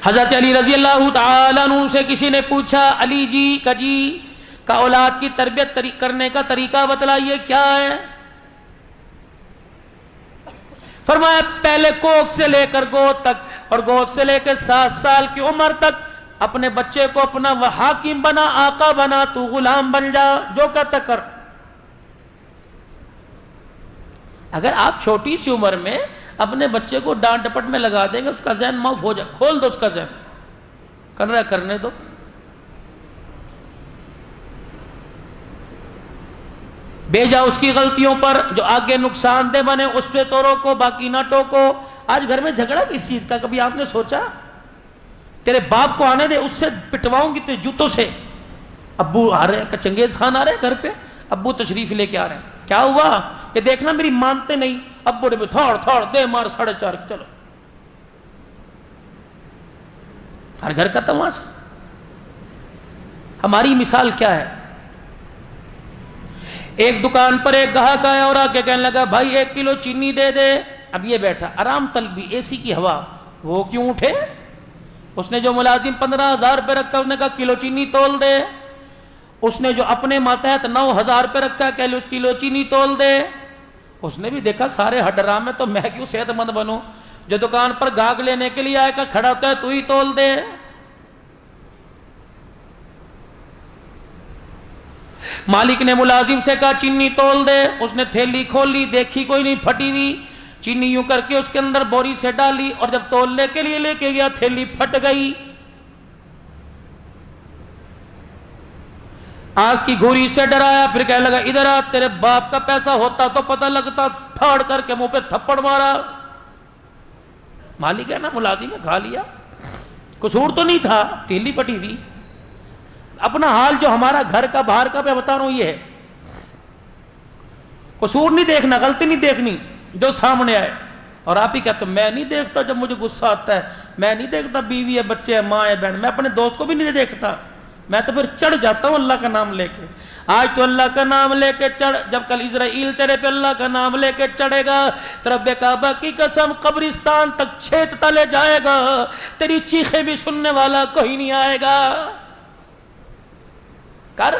حضرت علی رضی اللہ تعالیٰ عنہ سے کسی نے پوچھا علی جی کا اولاد کی تربیت کرنے کا طریقہ بتلائیے کیا ہے؟ فرمایا پہلے کوکھ سے لے کر گود تک اور گود سے لے کر 7 سال کی عمر تک اپنے بچے کو اپنا وہ حاکم بنا، آقا بنا، تو غلام بن جا، جو کہتا کر۔ اگر آپ چھوٹی سی عمر میں اپنے بچے کو ڈانٹ ڈپٹ میں لگا دیں گے، اس کا ذہن معاف ہو جائے، کھول دو اس کا ذہن، کر رہا ہے کرنے دو۔ بھیجا اس کی غلطیوں پر جو آگے نقصان دہ بنے اس پہ تو روکو، باقی نہ ٹوکو۔ آج گھر میں جھگڑا کس چیز کا؟ کبھی آپ نے سوچا؟ تیرے باپ کو آنے دے، اس سے پٹواؤں گی تیرے جوتوں سے۔ ابو آ رہے ہیں، چنگیز خان آ رہے ہیں گھر پہ، ابو تشریف لے کے آ رہے ہیں، کیا ہوا؟ یہ دیکھنا میری مانتے نہیں، ابو نے تھوڑ دے مار 4:30، چلو۔ ہر گھر کا تماشا۔ ہماری مثال کیا ہے؟ ایک دکان پر ایک گاہک آیا اور آ کے کہنے لگا بھائی 1 کلو چینی دے دے۔ اب یہ بیٹھا آرام طلبی، اے سی کی ہوا، وہ کیوں اٹھے؟ اس نے جو ملازم 15,000 روپے رکھا اس نے کہا کلو چینی تول دے۔ اس نے جو اپنے ماتحت 9,000 روپے رکھا کلو چینی تول دے۔ اس نے بھی دیکھا سارے حرام ہے تو میں کیوں صحت مند بنوں؟ جو دکان پر گاہک لینے کے لیے آئے گا کھڑا ہوتا ہے تو ہی تول دے۔ مالک نے ملازم سے کہا چینی تول دے۔ اس نے تھیلی کھولی، دیکھی کوئی نہیں، پھٹی ہوئی چینی یوں کر کے اس کے اندر بوری سے ڈالی، اور جب تولنے کے لیے لے کے گیا تھیلی پھٹ گئی۔ آنکھ کی گھوری سے ڈرایا، پھر کہنے لگا ادھر آ، تیرے باپ کا پیسہ ہوتا تو پتہ لگتا، تھاڑ کر کے منہ پہ تھپڑ مارا۔ مالک ہے نا، ملازم نے کھا لیا، قصور تو نہیں تھا، تھیلی پھٹی تھی۔ اپنا حال جو ہمارا گھر کا باہر کا میں بتا رہا ہوں یہ ہے، قصور نہیں دیکھنا، غلطی نہیں دیکھنی جو سامنے آئے۔ اور آپ ہی کہتے میں نہیں دیکھتا جب مجھے غصہ آتا ہے، میں نہیں دیکھتا بیوی ہے، بچے ہیں، ماں ہے، بہن، میں اپنے دوست کو بھی نہیں دیکھتا، میں تو پھر چڑھ جاتا ہوں اللہ کا نام لے کے۔ آج تو اللہ کا نام لے کے چڑھ، جب کل اسرائیل تیرے پہ اللہ کا نام لے کے چڑھے گا، رب کعبہ کی قسم قبرستان تک چھیت تلے جائے گا، تیری چیخیں بھی سننے والا کوئی نہیں آئے گا۔ کر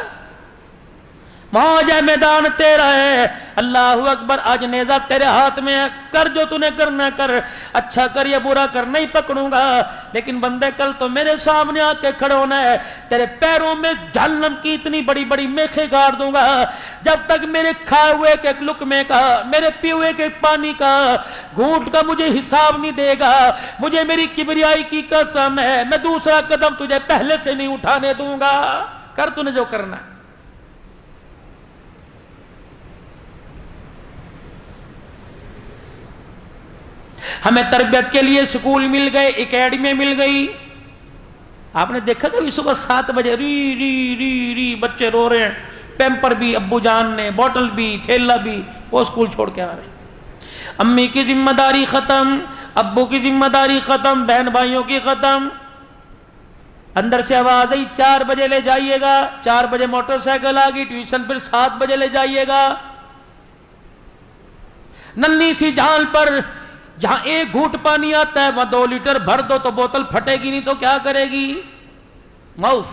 موج ہے، میدان تیرا ہے، اللہ اکبر، آج نیزہ تیرے ہاتھ میں ہے، کر جو تو نے کرنا کر، اچھا کر یا برا کر نہیں پکڑوں گا، لیکن بندے کل تو میرے سامنے آ کے کھڑے ہونا ہے، تیرے پیروں میں جہنم کی اتنی بڑی بڑی میخیں گاڑ دوں گا، جب تک میرے کھائے ہوئے کے لقمے کا، میرے پیے ہوئے کے پانی کا، گھونٹ کا مجھے حساب نہیں دے گا۔ مجھے میری کبریائی کی قسم ہے، میں دوسرا قدم تجھے پہلے سے نہیں اٹھانے دوں گا، کر تو نے جو کرنا ہے۔ ہمیں تربیت کے لیے سکول مل گئے، اکیڈمی مل گئی۔ آپ نے دیکھا کہ صبح 7 بجے ری ری ری ری بچے رو رہے ہیں، پیمپر بھی ابو جان نے، بوٹل بھی، تھیلا بھی، وہ سکول چھوڑ کے آ رہے ہیں۔ امی کی ذمہ داری ختم، ابو کی ذمہ داری ختم، بہن بھائیوں کی ختم۔ اندر سے آواز آئی 4 بجے لے جائیے گا، 4 بجے موٹر سائیکل آ گئی، ٹیوشن پھر 7 بجے لے جائیے گا۔ ننھی سی جھال پر جہاں 1 گھونٹ پانی آتا ہے وہاں 2 لیٹر بھر دو تو بوتل پھٹے گی نہیں تو کیا کرے گی؟ معاف۔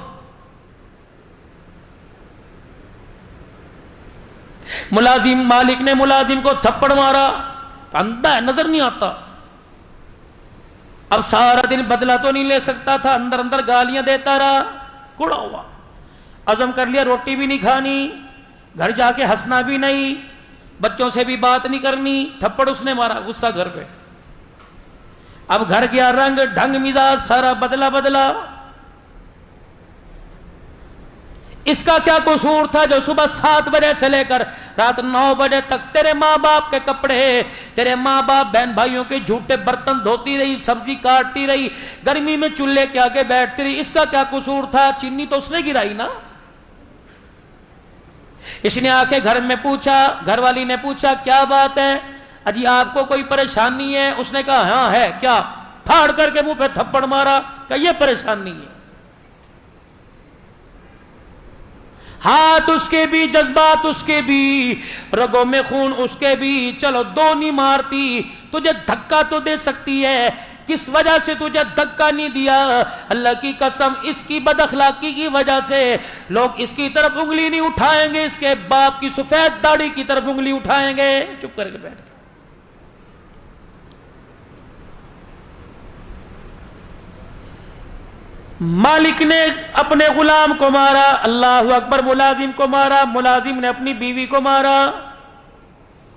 ملازم، مالک نے ملازم کو تھپڑ مارا، اندھا ہے، نظر نہیں آتا، اب سارا دن بدلہ تو نہیں لے سکتا تھا، اندر اندر گالیاں دیتا رہا، کڑا ہوا، عزم کر لیا روٹی بھی نہیں کھانی، گھر جا کے ہنسنا بھی نہیں، بچوں سے بھی بات نہیں کرنی، تھپڑ اس نے مارا، غصہ گھر پہ۔ اب گھر گیا رنگ ڈھنگ مزاج سارا بدلا۔ اس کا کیا قصور تھا جو صبح 7 بجے سے لے کر رات 9 بجے تک تیرے ماں باپ کے کپڑے، تیرے ماں باپ بہن بھائیوں کے جھوٹے برتن دھوتی رہی، سبزی کاٹتی رہی، گرمی میں چولہے کے آگے بیٹھتی رہی، اس کا کیا قصور تھا؟ چینی تو اس نے گرائی نا۔ اس نے آ کے گھر میں پوچھا، گھر والی نے پوچھا کیا بات ہے اجی آپ کو کوئی پریشانی ہے؟ اس نے کہا ہاں ہے، کیا؟ پھاڑ کر کے منہ پہ تھپڑ مارا، کہ یہ پریشانی ہے۔ ہاتھ اس کے بھی، جذبات اس کے بھی، رگوں میں خون اس کے بھی، چلو 2 نہیں مارتی، تجھے دھکا تو دے سکتی ہے، کس وجہ سے تجھے دھکا نہیں دیا؟ اللہ کی قسم اس کی بد اخلاقی کی وجہ سے لوگ اس کی طرف انگلی نہیں اٹھائیں گے، اس کے باپ کی سفید داڑھی کی طرف انگلی اٹھائیں گے۔ چپ کر کے بیٹھ۔ مالک نے اپنے غلام کو مارا، اللہ اکبر، ملازم کو مارا، ملازم نے اپنی بیوی کو مارا،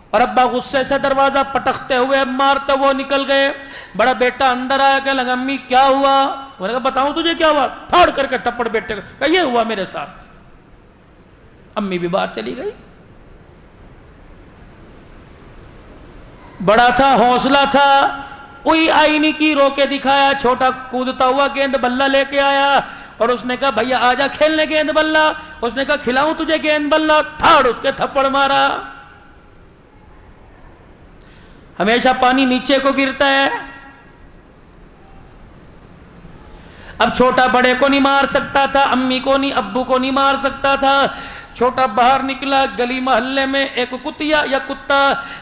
اور ابا غصے سے دروازہ پٹکتے ہوئے مارتے وہ نکل گئے۔ بڑا بیٹا اندر آیا کہ لگا امی کیا ہوا؟ انہوں نے کہا بتاؤں تجھے کیا ہوا؟ پھاڑ کر کے تھپڑ بیٹے کو، کہا یہ ہوا میرے ساتھ۔ امی بھی باہر چلی گئی۔ بڑا تھا، حوصلہ تھا، کوئی آئی نہیں کی، رو کے دکھایا۔ چھوٹا کودتا ہوا گیند بلہ لے کے آیا اور اس نے کہا بھیا آجا کھیلنے گیند بلہ۔ اس نے کہا کھلاؤں تجھے گیند بلہ؟ تھاڑ اس کے تھپڑ مارا۔ ہمیشہ پانی نیچے کو گرتا ہے۔ اب چھوٹا بڑے کو نہیں مار سکتا تھا، امی کو نہیں، ابو کو نہیں مار سکتا تھا۔ چھوٹا باہر نکلا، گلی محلے میں ایک کتیا یا کتا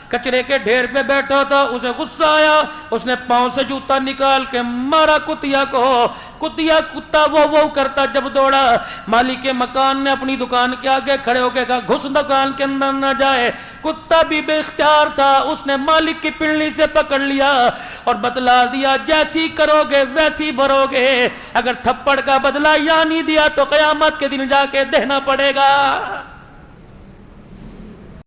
کچرے کے ڈھیر پہ بیٹھا تھا، اسے غصہ آیا، اس نے پاؤں سے جوتا نکال کے مارا کتیا کو۔ کتا وہ کرتا جب دوڑا، مالک کے مکان نے اپنی دکان کے آگے کھڑے ہو کے کہا گھس دکان کے اندر نہ جائے۔ کتا بھی بے اختیار تھا، اس نے مالک کی پنڈلی سے پکڑ لیا اور بتلا دیا جیسی کرو گے ویسی بھرو گے، اگر تھپڑ کا بدلہ یا نہیں دیا تو قیامت کے دن جا کے دینا پڑے گا۔